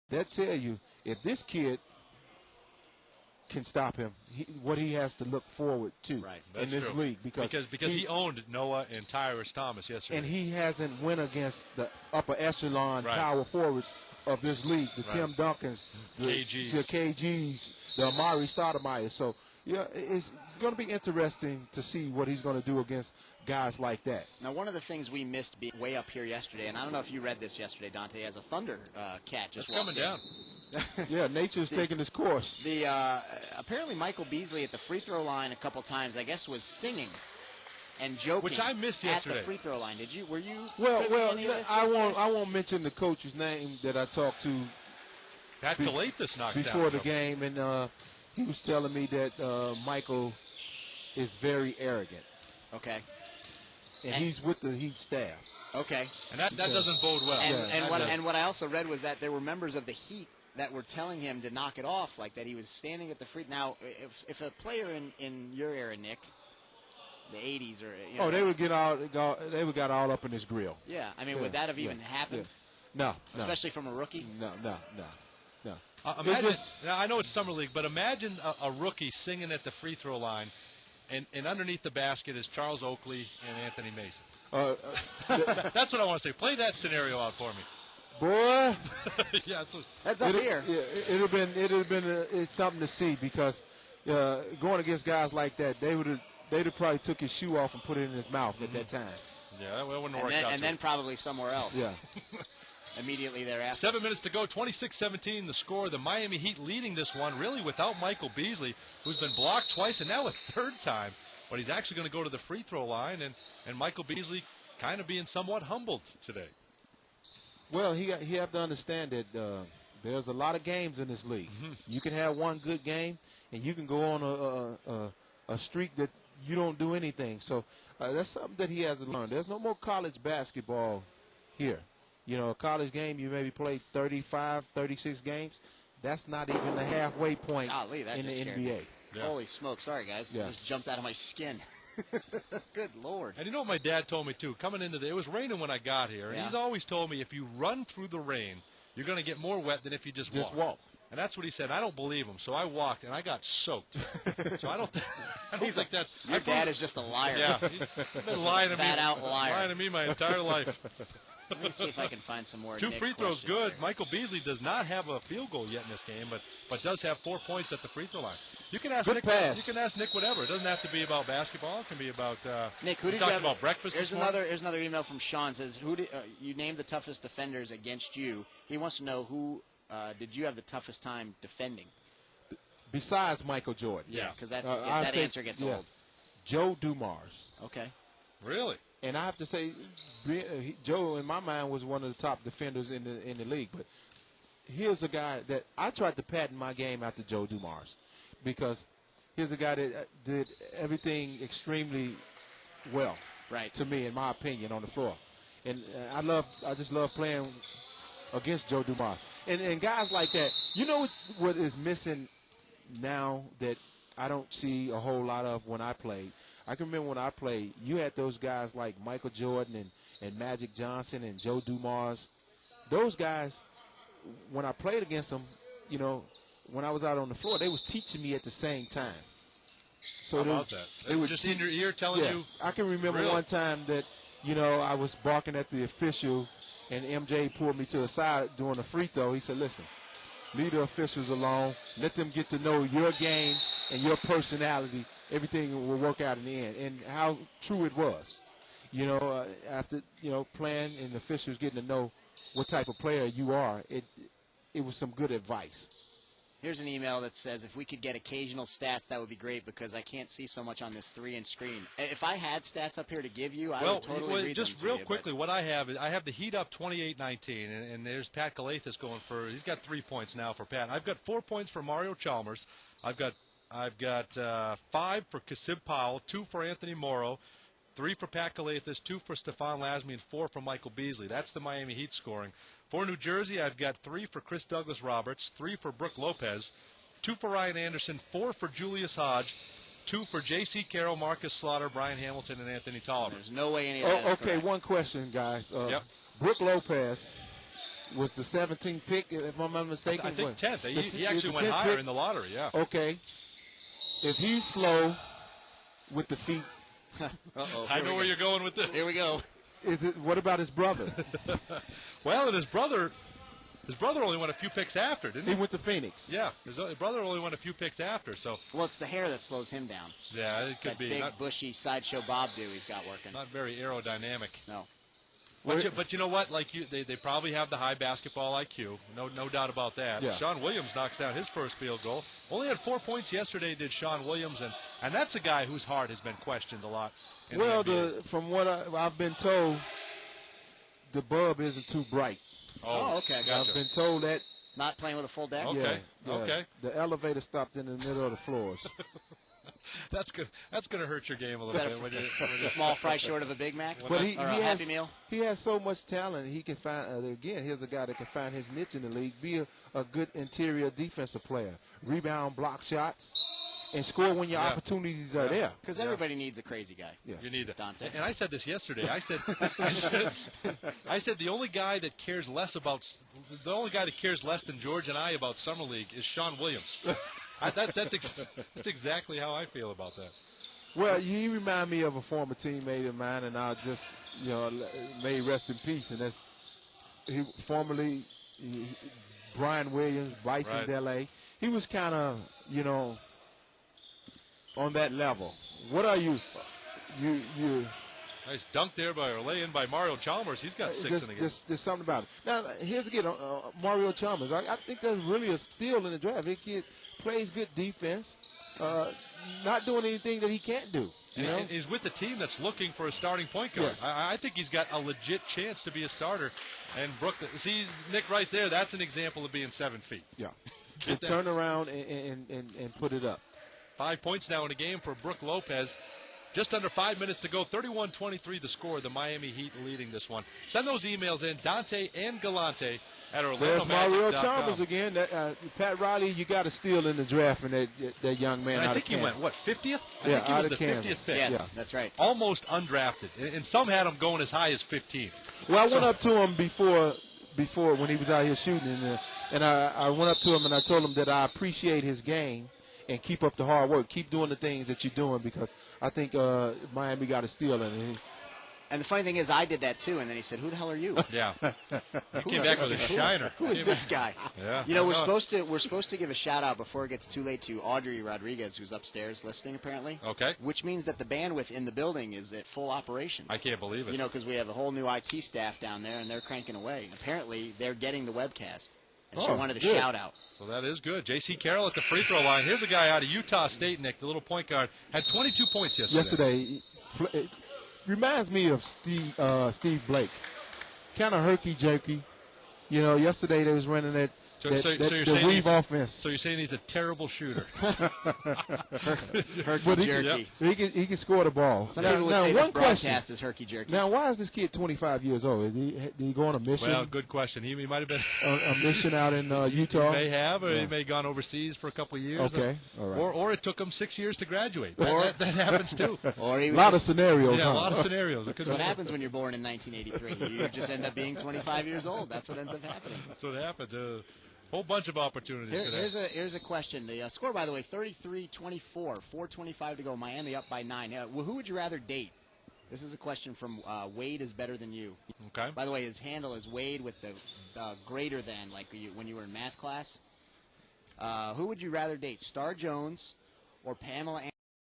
That tell you if this kid can stop him, what he has to look forward to in this league because he owned Noah and Tyrus Thomas yesterday, and he hasn't went against the upper echelon power forwards of this league, the Tim Duncans, the KGs, the Amari Stoudemire. So yeah, it's going to be interesting to see what he's going to do against guys like that. Now, one of the things we missed being way up here yesterday, and I don't know if you read this yesterday, Dante, as a Thunder cat just coming down. Yeah, nature's taking its course. Apparently Michael Beasley at the free throw line a couple times, I guess, was singing and joking, which I missed yesterday. At the free throw line. Did you? Were you? Well, I won't mention the coach's name that I talked to. Pat Kalathis knocks before the game, and he was telling me that Michael is very arrogant. Okay. And he's with the Heat staff. Okay. And that doesn't bode well. And what I also read was that there were members of the Heat that were telling him to knock it off, like that he was standing at the free. Now, if a player in your era, Nick, the '80s or they would got all up in his grill. Yeah, I mean, would that have even happened? No, especially from a rookie. No. Imagine. Now, I know it's summer league, but imagine a rookie singing at the free throw line, and underneath the basket is Charles Oakley and Anthony Mason. That's what I want to say. Play that scenario out for me. Boy, yeah, that's up here. Yeah, it'd have been it's something to see because going against guys like that, they'd have probably took his shoe off and put it in his mouth at that time. Yeah, that wouldn't work out. And then probably somewhere else. Yeah. Immediately thereafter. 7 minutes to go, 26-17 the score. The Miami Heat leading this one, really without Michael Beasley, who's been blocked twice and now a third time. But he's actually going to go to the free throw line, and Michael Beasley kind of being somewhat humbled today. Well, he have to understand that there's a lot of games in this league. Mm-hmm. You can have one good game, and you can go on a streak that you don't do anything. So that's something that he has to learn. There's no more college basketball here. You know, a college game, you maybe play 35, 36 games. That's not even the halfway point in the NBA. Yeah. Holy smoke. Sorry, guys. Yeah. I just jumped out of my skin. Good Lord. And you know what my dad told me, too? Coming into it was raining when I got here. And he's always told me if you run through the rain, you're going to get more wet than if you just walk. And that's what he said. I don't believe him. So I walked, and I got soaked. So I don't think that's... Your dad is just a liar. Yeah. He's been lying to me. Fat-out liar. Lying to me my entire life. Let me see if I can find some more. Two free throws good. Michael Beasley does not have a field goal yet in this game, but does have 4 points at the free throw line. You can ask Nick. You can ask Nick whatever. It doesn't have to be about basketball. It can be about. Nick, who did you have about breakfast? Here's another email from Sean. It says you named the toughest defenders against you. He wants to know who did you have the toughest time defending? Besides Michael Jordan. Yeah, because that answer gets old. Joe Dumars. Okay. Really? And I have to say, Joe, in my mind, was one of the top defenders in the league. But here's a guy that I tried to patent my game after Joe Dumars, because here's a guy that did everything extremely well, to me, in my opinion, on the floor. And I just love playing against Joe Dumars. And guys like that, you know what is missing now that I don't see a whole lot of when I played? I can remember when I played, you had those guys like Michael Jordan and Magic Johnson and Joe Dumars. Those guys, when I played against them, you know, when I was out on the floor, they was teaching me at the same time. So how about that? They were just in your ear telling you? I can remember one time that, you know, I was barking at the official, and MJ pulled me to the side during a free throw. He said, listen, leave the officials alone. Let them get to know your game and your personality. Everything will work out in the end. And how true it was. You know, after, you know, playing and the officials getting to know what type of player you are, it was some good advice. Here's an email that says, if we could get occasional stats, that would be great, because I can't see so much on this 3-inch screen. If I had stats up here to give you, I would totally read just them real quickly, what I have is I have the Heat up 28-19, and there's Pat Kalathis going for, he's got 3 points now for Pat. I've got 4 points for Mario Chalmers. I've got 5 for Kasib Powell, 2 for Anthony Morrow, 3 for Pat Kalathis, 2 for Stephon Lasme, and 4 for Michael Beasley. That's the Miami Heat scoring. For New Jersey, I've got 3 for Chris Douglas-Roberts, 3 for Brooke Lopez, 2 for Ryan Anderson, 4 for Julius Hodge, 2 for J.C. Carroll, Marcus Slaughter, Brian Hamilton, and Anthony Tolliver. There's no way any of that is okay, correct. one question, guys. Yep. Brooke Lopez was the 17th pick, if I'm not mistaken. I think What? 10th. He The actually went 10th higher pick? in the lottery, yeah. Okay. If he's slow with the feet, Uh-oh. I know where you're going with this. Here we go. what about his brother? Well, and his brother only went a few picks after, didn't He he? went to Phoenix. Yeah, his brother only went a few picks after, so Well, it's the hair that slows him down. yeah, it could That be big, not, bushy sideshow bob do he's got working. not very aerodynamic. No. But you know what? Like they probably have the high basketball IQ. No doubt about that. Yeah. Sean Williams knocks down his first field goal. Only had 4 points yesterday, did Sean Williams, and that's a guy whose heart has been questioned a lot. In Well, the NBA. from what I've been told, the bulb isn't too bright. Oh, okay. Gotcha. I've been told that. Not playing with a full deck? Okay. Yeah, Okay. The elevator stopped in the middle of the floors. That's good. That's going to hurt your game a Is little that bit. a small fry short of a Big Mac? But he or a has Happy Meal? he has so much talent. He can find again. Here's a guy that can find his niche in the league. Be a good interior defensive player. Rebound, block shots, and score when your Yeah. opportunities are there. Because everybody needs a crazy guy. Yeah. You need that. Dante. And I said this yesterday. I said the only guy that cares less than George and I about summer league is Sean Williams. That's exactly how I feel about that. Well, you remind me of a former teammate of mine, and I'll just may rest in peace. And that's Brian Williams, Bryson Right. Dele. He was kind of on that level. What are you? You. Nice dunk there or lay-in by Mario Chalmers. He's got 6 in the game. There's something about it. Now, here's again, Mario Chalmers. I think that's really a steal in the draft. He kid plays good defense, not doing anything that he can't do. And he's with the team that's looking for a starting point guard. Yes. I think he's got a legit chance to be a starter. And Brooke, see, Nick, right there, that's an example of being 7 feet. Yeah. Get that. Turn around and put it up. 5 points now in the game for Brooke Lopez. Just under 5 minutes to go. 31-23 the score. The Miami Heat leading this one. Send those emails in, Dante and Galante at There's Mario OrlandoMagic.com. Chalmers again. Pat Riley, you got to steal in the draft, and that young man And out I think of he Kansas. went, 50th? I Yeah, think he out was of the Kansas. 50th pick. Yes, Yeah. that's right. Almost undrafted. And some had him going as high as 15. Well, I went up to him before when he was out here shooting, and I went up to him and I told him that I appreciate his game and keep up the hard work. Keep doing the things that you're doing because I think Miami got a steal in it. And the funny thing is, I did that too, and then he said, "Who the hell are you? Yeah. He came back with a shiner. Who is this guy?" Yeah. You know, I we're know. supposed to give a shout out before it gets too late to Audrey Rodriguez, who's upstairs listening apparently. Okay. Which means that the bandwidth in the building is at full operation. I can't believe it. You know, because we have a whole new IT staff down there, and they're cranking away. Apparently, they're getting the webcast. And she Oh, wanted a good. shout out. Well, that is good. J.C. Carroll at the free throw line. Here's a guy out of Utah State, Nick, the little point guard, had 22 points yesterday. It reminds me of Steve Blake, kind of herky-jerky. You know, yesterday they was running that you're the saying weave offense. So you're saying he's a terrible shooter. But Jerky. he can score the ball. Some Now, people would say one this question. broadcast is herky jerky. Now, why is this kid 25 years old? Did he go on a mission? Well, good question. He might have been. A mission out in Utah? May have, or he may have gone overseas for a couple of years. Okay, all right. Or it took him 6 years to graduate. That happens too. Or he A was lot of just, scenarios. Yeah, huh? a lot of scenarios. It could that's what be- happens when you're born in 1983. You just end up being 25 years old. That's what ends up happening. That's what happens. A whole bunch of opportunities. Here's a question. The score, by the way, 33-24, 4:25 to go. Miami up by 9. Who would you rather date? This is a question from Wade is better than you. Okay. By the way, his handle is Wade with the greater than, like when you were in math class. Who would you rather date, Star Jones or Pamela